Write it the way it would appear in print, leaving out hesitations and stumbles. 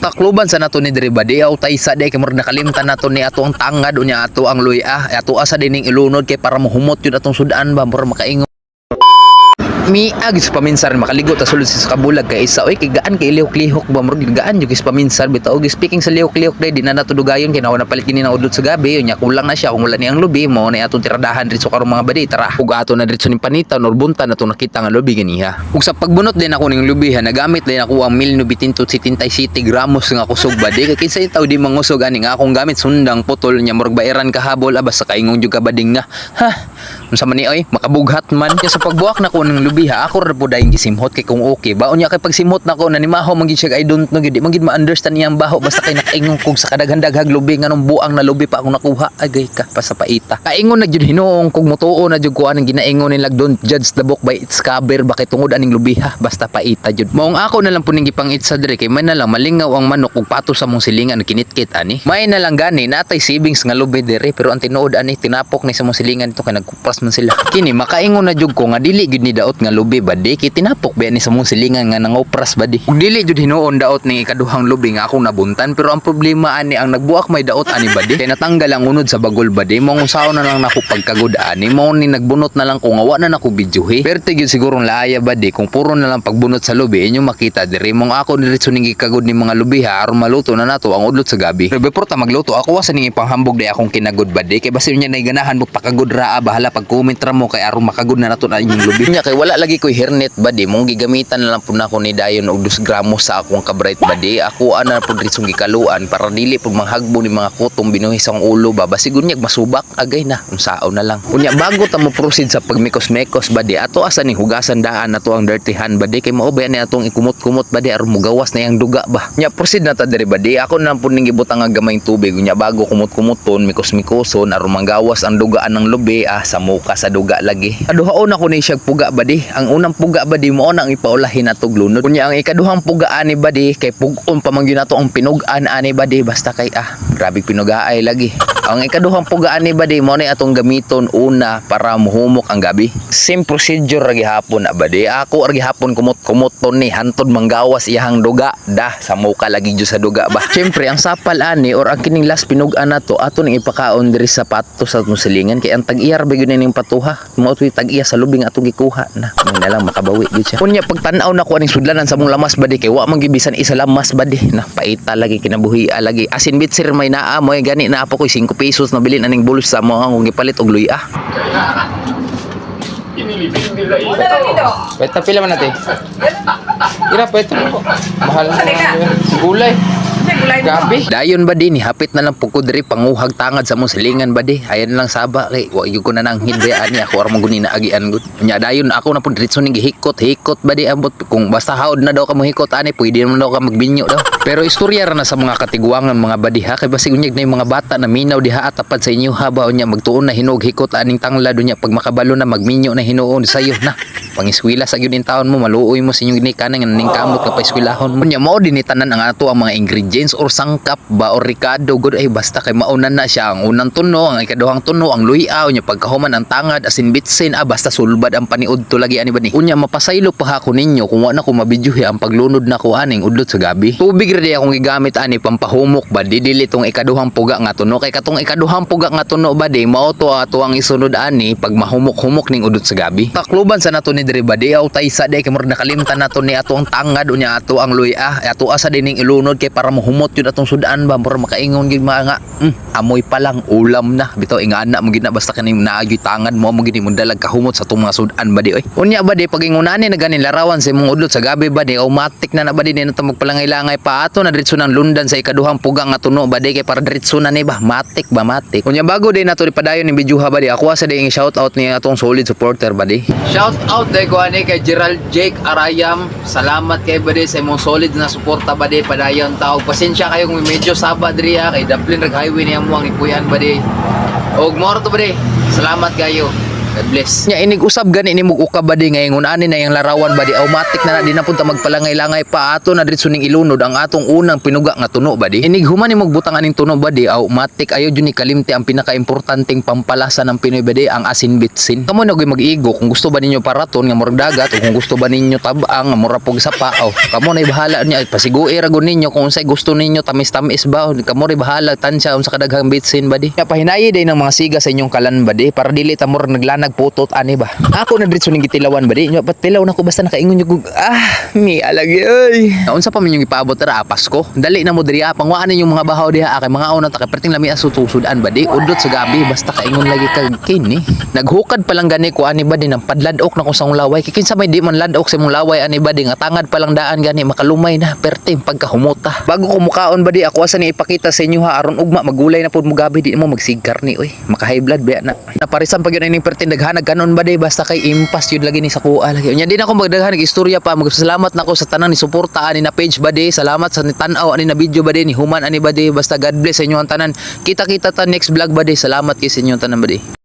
Takluban sa nato ni diri badi aw taysa day kay murag nakalimtan nato ni ato ang tangad unya ato ang luya ato asa dining ilunod kay para mahumot yun atong sudan ba murag makaingon miag sa paminsan makaligo ta sulod sa kabulag kay isa oy kay gaan kay lihok-lihok ba murag gaan jud is paminsan bitaw speaking sa lihok-lihok day di na nato dugayon kay nawa napalit kini na udlot sa gabi unya kulang na siya kung wala ni ang lubi mo na atong tiradahan dito karong mga badi tara ug ato na dito ning panita nor bunta nato nakita nga lubi ganiha ug sa pagbunot din ako ning lubi ha nagamit din ako ang 1977 gramos nga kusog badi kay kinsa taw di mangusog ani nga akong gamit sundang putol nya murag baeran kahabol abas sa kaingong jud ka bading nga ha unsa man ni oy makabughat man kay sa pagbuak na ko ning lubi ha ako ra po dayong gisimhot kay kung okay ba unya kay pagsimhot nako nanimaho man gid siya I don't know gid magid ma-understand niyang baho basta kay nakaingon kog sa kadaghan-daghag lubi nganong buang na lubi pa akong nakuha agay ka pa sa paita kaingon na jud hinuong kog mutuo na jud ko anang ginaingon nilag don't judge the book by its cover bakit tungod aning lubi ha basta paita jud maong ako na lang po ning gipangit sa dire kay may na lang malingaw ang manok ug pato sa mong silingan kinitkit ani may na lang gani natay savings nga lubi dire pero ang tinuod ani tinapok ni sa mong silingan ito kay nagkupras man sila kini makaingon na jud ko nga dili gid ni daot nga lubi badi kay tinapok ba ni sa mong silingan nga nangopras badi ug dili jud hinuon daot ning ikaduhang lubi nga akong nabuntan pero ang problema ani ang nagbuak may daot ani badi kay natanggal ang unod sa bagol badi mo usaw na lang nako pagkagud ani mo ni nagbunot na lang ko nga wa na nako bidyuhi pero gyud siguro laaya badi kung puro na lang pagbunot sa lubi inyo makita diri mong ako diretso ning gikagud ni mga lubi ha aron maluto na nato ang udlot sa gabi pero before ta magluto ako sa ning ipanghambog di akong kinagud badi kay basi nya nay ganahan mo pakagud raa bahala pag comment ra mo kay aron makagud na nato na inyong lubi nya kay wala lagi koy hernet badi mong gigamitan na lang pud nako ni dayon og 2 gramos sa akong kabright badi ako ana pud ritsong gikaluan para dili pud manghagbo ni mga kutong binuhi sa akong ulo ba basi gunyag masubak agay na unsaon na lang unya bago ta mo proceed sa pagmikos-mekos badi ato asa ni hugasan daan nato ang dirty hand badi kay mao ba ni atong ikumot-kumot badi aron mugawas na yang duga ba nya proceed na ta diri badi ako na pud ning gibutang nga gamayng tubig unya bago kumot-kumoton mikos-mikoson aron manggawas ang dugaan ng lubi sa muka sa duga lagi aduhaon ako ni siya puga badi ang unang puga badi mo nang ipaulahin nato glunod kunya ang ikaduhang puga ani badi kay pugon pa man gyud nato ang pinugaan ani badi basta kay grabe pinugaay lagi ang ikaduhang pugaan ni badi mo ni atong gamiton una para muhumok ang gabi same procedure ra gihapon na badi ako ra gihapon kumot-kumoton ni hantod manggawas iyang duga sa muka lagi jud sa duga ba syempre ang sapal ani or ang kining last pinugaan nato ato ning ipakaon diri sa pato sa atong silingan kay ang tag-iyar ba gyud ning patuha mo tuy tag-iya sa lubing atong gikuha na mo na lang makabawi gyud siya kunya pagtan-aw na ko aning sudlanan sa mong lamas badi kay wa man gibisan isa lamas badi na paita lagi kinabuhi lagi asin bitsir may naa mo gani na apo koy 5 pesos na bilin aning bulsa mo ang gipalit og luya Inilibing nila ito. Pwede pila man natin. Ira pwede. Mahal na gulay. Gabi. Dayon ba din hapit na lang pugko diri panguhag tangad sa mong silingan ba di. Ayan lang saba kay wa gyud ko na nang hinbayaan ni ako ara mong na agian gud. Nya dayon ako na pud diretso ning gihikot ba di ambot kung basta haod na daw ka mo hikot ani pwede naman daw ka magbinyo daw. Pero istorya ra na sa mga katiguangan mga badiha kay basig unyag na yung mga bata na minaw diha atapad sa inyo haba unya magtuon na hinog hikot aning tanglad unya pag makabalo na magminyo na hinuon sayo na. Pangiskwela sa gyud taon mo maluoy mo sa inyong ginikanan nga ning kamot ka pa eskwelahon. Unya mao din tanan ang ato ang mga ingredients or sangkap ba or ricado gud ay basta kay maunan na siya ang unang tuno ang ikaduhang tuno ang luya unya pagkahuman ang tangad asin bitsin basta sulbad ang paniud to lagi ani ba ni. Unya mapasaylo pa ako ninyo kung wa na ko mabidyohi ang paglunod na ko aning udlot sa gabi. Tubig ra di akong gigamit ani pampahumok ba di dili tong ikaduhang puga nga tuno kay katong ikaduhang puga nga tuno ba di mao to ato ang isunod ani pag mahumok-humok ning udlot sa gabi. Takluban sa nato ni diri ba di aw taysa di kay murag nakalimtan nato ni ato ang tangad unya ato ang luya ato asa dining ilunod kay para mahumot yun atong sudan ba para makaingon gid mga amoy pa lang ulam na bitaw ingana mo gid na basta kaning naagyoy tangad mo gid mo dalag kahumot sa atong mga sudan ba di oy unya ba di pagingunani na ganin larawan sa imong udlot sa gabi ba di automatic na ba di nato magpalangay-langay pa ato na diretso ng lundan sa ikaduhang puga nga tuno ba di kay para diretso na ni ba matik unya bago di nato padayon ni bidyuha ba di ako asa di shout out ni atong solid supporter ba di shout out day ko ani kay Gerald Jake Arayam salamat kay ba di sa imong solid na suporta ba di padayon taog pasensya kayo kung medyo saba diri kay Dublin rag highway niya mo ang ipuyan ba di og moro to ba di salamat kayo God bless. Nya inig usab gani ni mug uka badi ngayon ani na yung larawan badi automatic na di na punta magpalangay-langay pa ato na diretso ning ilunod ang atong unang pinuga nga tuno badi. Inig human ni mug butang aning tuno badi automatic ayo jud ni kalimti ang pinaka-importanteng pampalasa ng Pinoy badi ang asin bitsin. Kamo na gyud mag-igo kung gusto ba ninyo paraton nga murag dagat o kung gusto ba ninyo tabang nga mura pog sapa. Kamo na bahala niya pasigui ra gud ninyo kung unsay gusto ninyo tamis-tamis ba. Kamo ri bahala tansya unsa kadaghang bitsin badi. Ya pahinayi day ng mga siga sa inyong kalan badi para dili ta mur naglanag putot ani ba. Ako na diretso ning gitilawan badi. Nya pat tilaw na ko basta nakaingon yung mi alagi ay. Unsa pa man yung ipaabot ra Pasko? Dali na mo diri pangwaan yung mga bahaw diha kay mga una ta kay perting lami asutusudan badi. Udot sa gabi basta kaingon lagi kag kini. Naghukad pa lang gani ko ani badi nang padladok na ko sa laway. Kay kinsa may di man ladok sa mong laway ani badi nga tangad pa lang daan gani makalumay na perting pagkahumuta. Bago ko mukaon badi ako asa ni ipakita sa inyo ha aron ugma magulay na pud mo gabi di mo magsigar ni oy. Maka high blood ba na. Naparisan pag yun ining perting daghanag kanon badi basta kay impas yun lagi ni sa kuha lagi. Nya di na ako magdaghan istorya pa magsalamat nako sa tanan ni suporta ani na page badi. Salamat sa tan-aw ani na video badi ni human ani badi basta God bless sa inyo ang tanan. Kita-kita ta next vlog badi. Salamat kay sa inyo tanan badi.